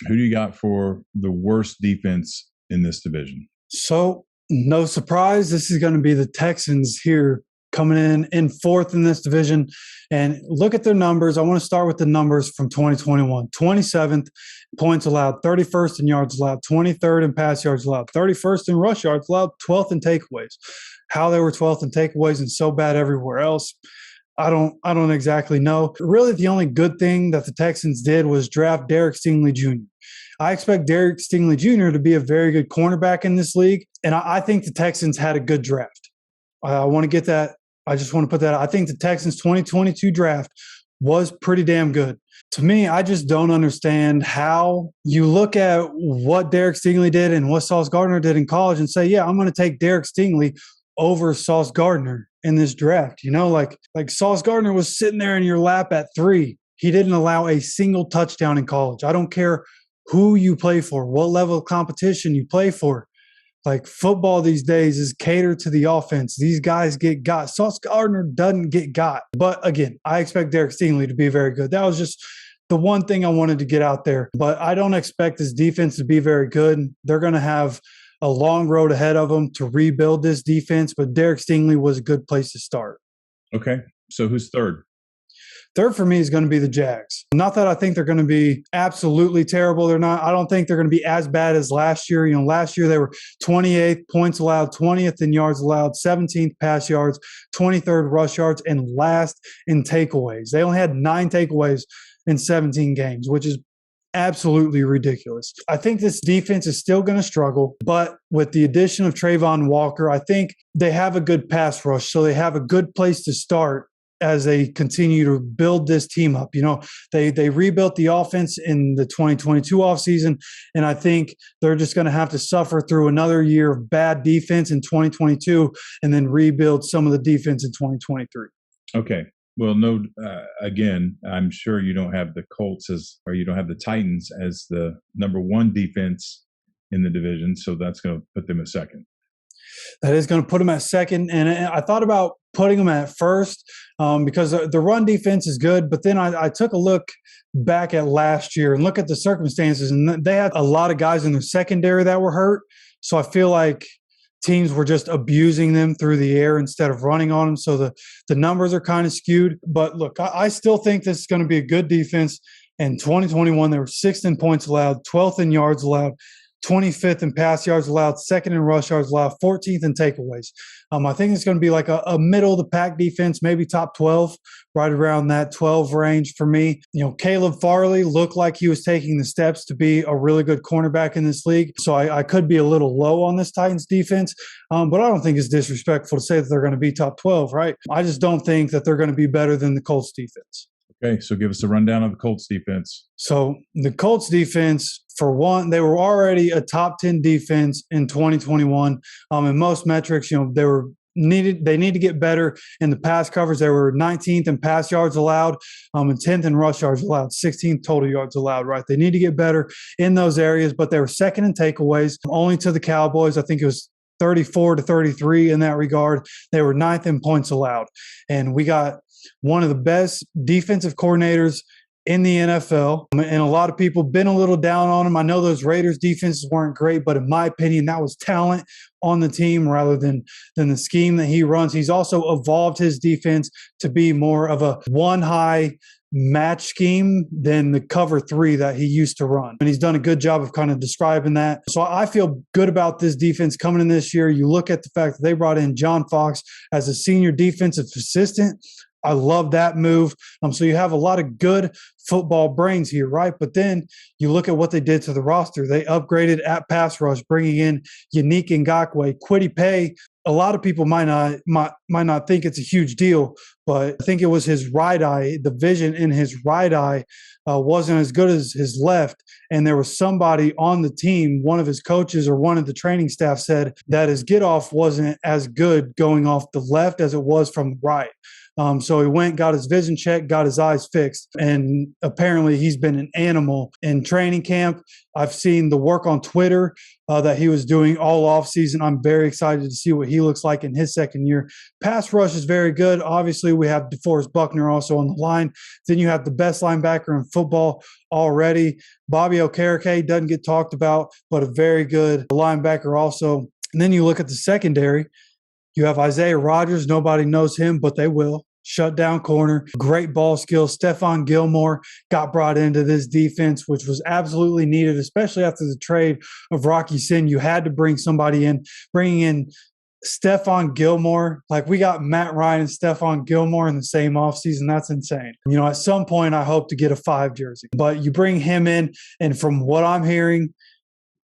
Who do you got for the worst defense in this division? So, no surprise, this is going to be the Texans here coming in fourth in this division. And look at their numbers. I want to start with the numbers from 2021. 27th points allowed, 31st in yards allowed, 23rd in pass yards allowed, 31st in rush yards allowed, 12th in takeaways. How they were 12th in takeaways and so bad everywhere else, I don't exactly know. Really, the only good thing that the Texans did was draft Derek Stingley Jr. I expect Derek Stingley Jr. to be a very good cornerback in this league, and I think the Texans had a good draft. I want to get that. I just want to put that out. I think the Texans' 2022 draft was pretty damn good. To me, I just don't understand how you look at what Derek Stingley did and what Sauce Gardner did in college and say, yeah, I'm going to take Derek Stingley over Sauce Gardner in this draft. You know, like Sauce Gardner was sitting there in your lap at 3. He didn't allow a single touchdown in college. I don't care who you play for, what level of competition you play for. Like, football these days is catered to the offense. These guys get got. Sauce Gardner doesn't get got. But again, I expect Derek Stingley to be very good. That was just the one thing I wanted to get out there. But I don't expect this defense to be very good. They're going to have a long road ahead of them to rebuild this defense. But Derek Stingley was a good place to start. Okay. So who's third? Third for me is going to be the Jags. Not that I think they're going to be absolutely terrible. They're not. I don't think they're going to be as bad as last year. You know, last year they were 28th points allowed, 20th in yards allowed, 17th pass yards, 23rd rush yards, and last in takeaways. They only had 9 takeaways in 17 games, which is absolutely ridiculous. I think this defense is still going to struggle, but with the addition of Trayvon Walker, I think they have a good pass rush, so they have a good place to start as they continue to build this team up. You know, they rebuilt the offense in the 2022 offseason, and I think they're just going to have to suffer through another year of bad defense in 2022 and then rebuild some of the defense in 2023. Okay. Well, no, again, I'm sure you don't have the Colts or you don't have the Titans as the number 1 defense in the division, so that's going to put them at second. That is going to put them at second, and I thought about putting them at first because the run defense is good, but then I took a look back at last year and look at the circumstances, and they had a lot of guys in their secondary that were hurt, so I feel like teams were just abusing them through the air instead of running on them, so the numbers are kind of skewed. But look, I still think this is going to be a good defense. In 2021, they were 6th in points allowed, 12th in yards allowed, 25th in pass yards allowed, 2nd in rush yards allowed, 14th in takeaways. I think it's going to be like a middle-of-the-pack defense, maybe top 12, right around that 12 range for me. You know, Caleb Farley looked like he was taking the steps to be a really good cornerback in this league, so I could be a little low on this Titans defense, but I don't think it's disrespectful to say that they're going to be top 12, right? I just don't think that they're going to be better than the Colts defense. Okay, so give us a rundown of the Colts defense. So the Colts defense, for one, they were already a top 10 defense in 2021. In most metrics, you know, they need to get better in the pass coverage. They were 19th in pass yards allowed, and 10th in rush yards allowed, 16th total yards allowed, right? They need to get better in those areas, but they were second in takeaways, only to the Cowboys. I think it was 34-33 in that regard. They were 9th in points allowed. And we got one of the best defensive coordinators in the NFL. And a lot of people been a little down on him. I know those Raiders defenses weren't great, but in my opinion, that was talent on the team rather than the scheme that he runs. He's also evolved his defense to be more of a one high match scheme than the cover 3 that he used to run. And he's done a good job of kind of describing that. So I feel good about this defense coming in this year. You look at the fact that they brought in John Fox as a senior defensive assistant. I love that move. So you have a lot of good football brains here, right? But then you look at what they did to the roster. They upgraded at pass rush, bringing in Yannick Ngakoue, Kwity Paye. A lot of people might not think it's a huge deal, but I think it was his right eye. The vision in his right eye wasn't as good as his left. And there was somebody on the team, one of his coaches or one of the training staff said that his get off wasn't as good going off the left as it was from the right. So he went, got his vision checked, got his eyes fixed, and apparently he's been an animal in training camp. I've seen the work on Twitter that he was doing all offseason. I'm very excited to see what he looks like in his second year. Pass rush is very good. Obviously, we have DeForest Buckner also on the line. Then you have the best linebacker in football already. Bobby Okereke doesn't get talked about, but a very good linebacker also. And then you look at the secondary. You have Isaiah Rodgers. Nobody knows him, but they will. Shut down corner, great ball skills. Stephon Gilmore got brought into this defense, which was absolutely needed, especially after the trade of Rocky Sin. You had to bring somebody in. Bringing in Stephon Gilmore, like we got Matt Ryan and Stephon Gilmore in the same offseason. That's insane. At some point, I hope to get a 5 jersey. But you bring him in, and from what I'm hearing,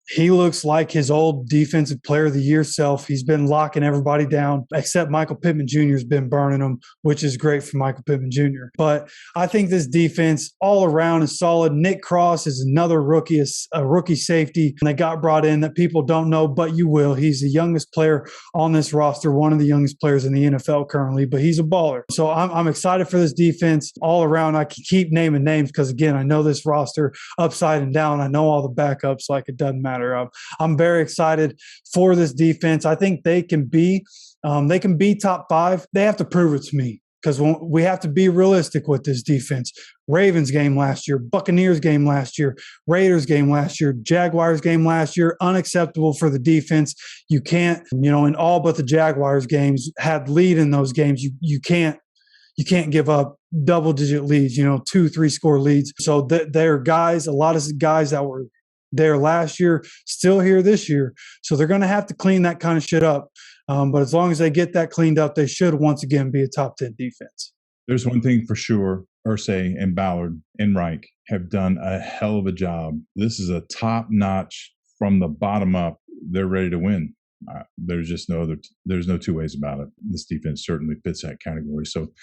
he looks like his old defensive player of the year self. He's been locking everybody down, except Michael Pittman Jr. has been burning them, which is great for Michael Pittman Jr. But I think this defense all around is solid. Nick Cross is another rookie, a rookie safety, and they got brought in that people don't know, but you will. He's the youngest player on this roster, one of the youngest players in the NFL currently, but he's a baller. So I'm excited for this defense all around. I can keep naming names because, again, I know this roster upside and down. I know all the backups, like it doesn't matter. I'm very excited for this defense. I think they can be top 5. They have to prove it to me because we have to be realistic with this defense. Ravens game last year, Buccaneers game last year, Raiders game last year, Jaguars game last year, unacceptable for the defense. You can't, in all but the Jaguars games, had lead in those games. You can't give up double-digit leads, 2-3 score leads. So there are guys, a lot of guys that were there last year, still here this year. So they're going to have to clean that kind of shit up. But as long as they get that cleaned up, they should once again be a top 10 defense. There's one thing for sure. Irsay and Ballard and Reich have done a hell of a job. This is a top-notch from the bottom up. They're ready to win. There's just there's no two ways about it. This defense certainly fits that category. So